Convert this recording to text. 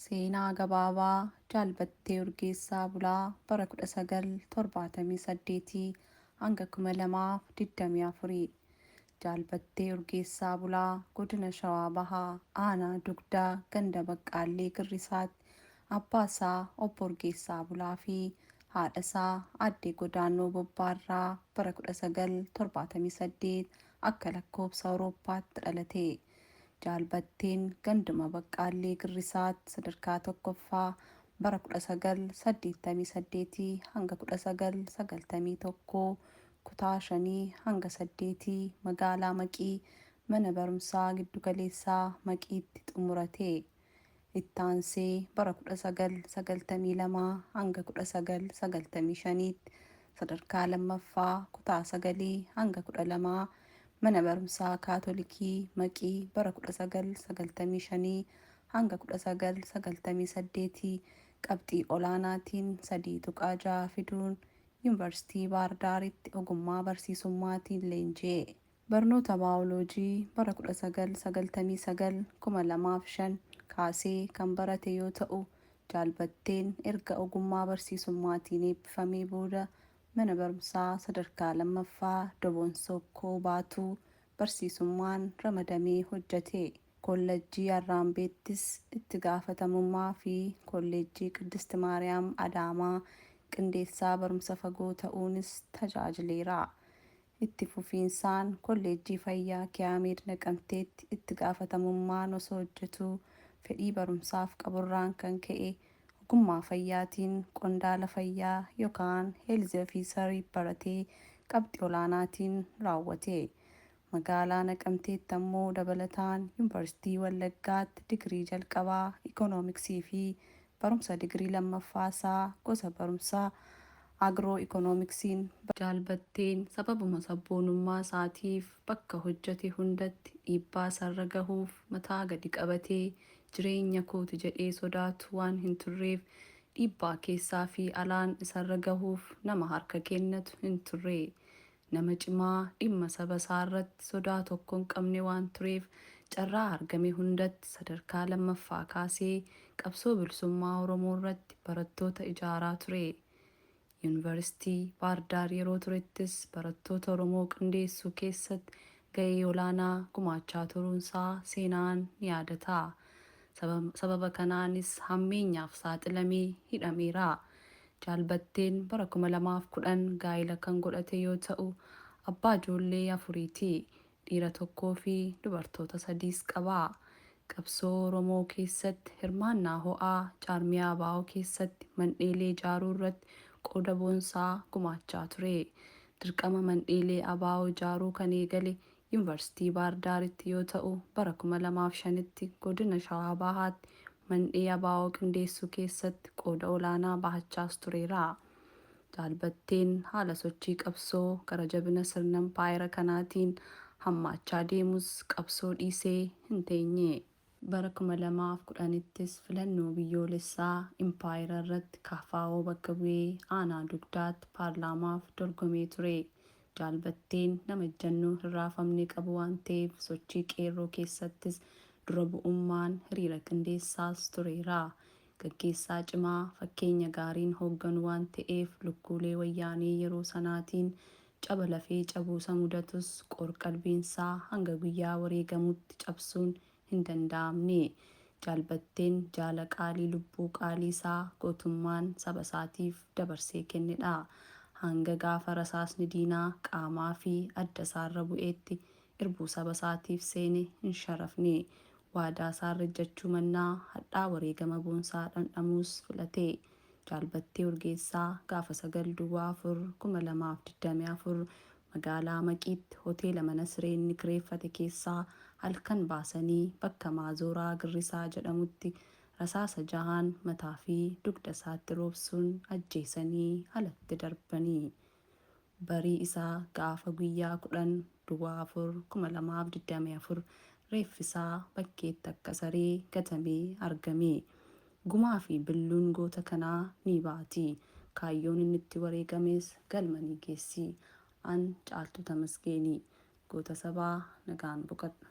Seenaa gabaabaa Jaalbattee Urgeessaa Bulaa bara 1978 hanga 2024. Jaalbattee Urgeessaa Bulaa godina Shawaa Bahaa Aanaa Dugdaa Ganda Baqqaallee Girrisaatti abbaasaa obbo Urgeessaa Bulaa fi haadhasaa aadde Godaannoo Bobbaarraa bara 1978 akka lakkoofsa Awurooppaatti dhalate. Jaalbatteen ganduma Baqqaallee Girrisaatti sadarkaa tokkoffaa bara 1988 hanga 1991 kutaa 5 hanga 8 magaalaa Maqii mana barumsaa giddugaleessaa Maqiitti xumurate. Itti aansee bara 1992 hanga 1995tti sadarkaa lammaffaa kutaa 9 hanga 12 mana barumsaa kaatolikii Maqii bara 1995 hanga 1998 qabxii olaanaatiin 3.6 fiduun yuunivarsiitii Baardaaritti ogummaa barsiisummaatiin leenji'e. Barnoota baayoloojii bara 1999-2005 kaasee kan barate yoo ta'u, Jaalbatteen erga ogummaa barsiisummaatiin eebbifamee booda mana barumsaa sadarkaa lammaffaa Dobonsokkoo Baatuu barsiisummaan ramadamee hojjete. Koolleejjii Arraambeettis itti gaafatamummaa fi koolleejjii Qiddist Maariyaam Adaamaa qindeessaa barumsa fagoo ta'uunis tajaajileera. Itti fufiinsaan koolleejjii fayyaa Kiyaameed Naqamteetti itti gaafatamummaan osoo hojjetuu fedhii barumsaaf qaburraan kan ka'e ogummaa fayyaatiin qondaala fayyaa yookaan heelzi ofiisarii baratee qabxii olaanaatiin raawwate. Magaalaa Naqamteetti ammoo dabalataan yuunivarsiitii Wallaggaatti digirii jalqabaa ikoonomiksii fi barumsa digirii lammaffaasaa gosa barumsaa agroo ikoonomiksiin Jaalbatteen sababuma sabboonummaa isaatiif bakka hojjete hundatti dhiibbaa isarra gahuuf mataa gadi qabatee jireenya kooti jedhee sodaatu waan hin turreef dhiibbaa keessaa fi alaan isarra gahuuf nama harka kennatu hin turre. Nama cimaa dhimma saba isaarratti sodaa tokko hin qabne waan tureef carraa argame hundatti sadarkaa lammaffaa kaasee qabsoo bilisummaa Oromoo irratti barattoota ijaaraa ture. Yuunivarsiitii Baardaar yeroo turettis barattoota Oromoo qindeessuu keessatti gahee olaanaa gumaachaa turuunsaa seenaan ni yaadata. Sababa kanaanis hammeenyaaf saaxilamee hidhameera. Jaalbatteen bara 2010 gaa'ila kan godhate yoo ta'u, abbaa ijoollee 4ti. Dhiira 1 fi dubartoota 3s qaba. Qabsoo Oromoo keessatti hirmaannaa ho'aa jaarmiyaa ABO keessatti mandheelee ijaaruu irratti qooda boonsaa gumaachaa ture. Dirqama mandheelee ABO ijaaruu kan eegale yuunivarsiitii Baardaaritti yoo ta'u, bara 2005tti godina Shawaa Bahaatti mandhee ABO qindeessuu keessatti qooda olaanaa bahachaas tureera. Jaalbatteen haala sochii qabsoo gara jabina sirna impaayera kanaatiin hammaachaa deemus qabsoo dhiisee hin teenye. Bara 2010ttis filannoo biyyoolessaa impaayera irratti KFO bakka bu'ee aanaa dugdaatti paarlaamaaf dorgomee ture. Jaalbatteen nama ejjennoo hin raafamne qabu waan ta'eef sochii qeerroo keessattis dura bu'ummaan hiriira qindeessaas tureera. Gaggeessaa cimaa fakkeenya gaariin hoogganu waan ta'eef lukkuulee wayyaanee yeroo sanaatiin caba lafee cabuusa mudatus qorqalbiinsaa hanga guyyaa wareegamutti cabsuun hin danda'amne. Jaalbatteen jaala qaalii lubbuu qaalii isaa gootummaan saba isaatiif dabarsee kennedha. Hanga gaafa rasaasni diinaa qaamaa fi adda isaarra bu'eetti irbuu saba isaatiif seene hin sharafne. Waadaa isaarra ejjechuu mannaa hadhaa wareegama boonsaa dhandhamuus filate. Jaalbattee Urgeessaa gaafa 9/4/2024 magaalaa Maqiitti hoteela mana sireenni kireeffate keessaa halkan baasanii bakka Maazooraa Girrisaa jedhamutti rasaasa 6 mataa fi dugda isaatti roobsuun ajjeesanii alatti darbanii. Barii isaa gaafa guyyaa 10/4/2024 reeffisaa bakkeetti akka saree gatamee argame. Gumaa fi billuun goota kanaa ni baati. Kaayyoon inni itti wareegames galma ni geessi. An Caaltuu Tamasgeenii goota sabaa nagaan boqadha.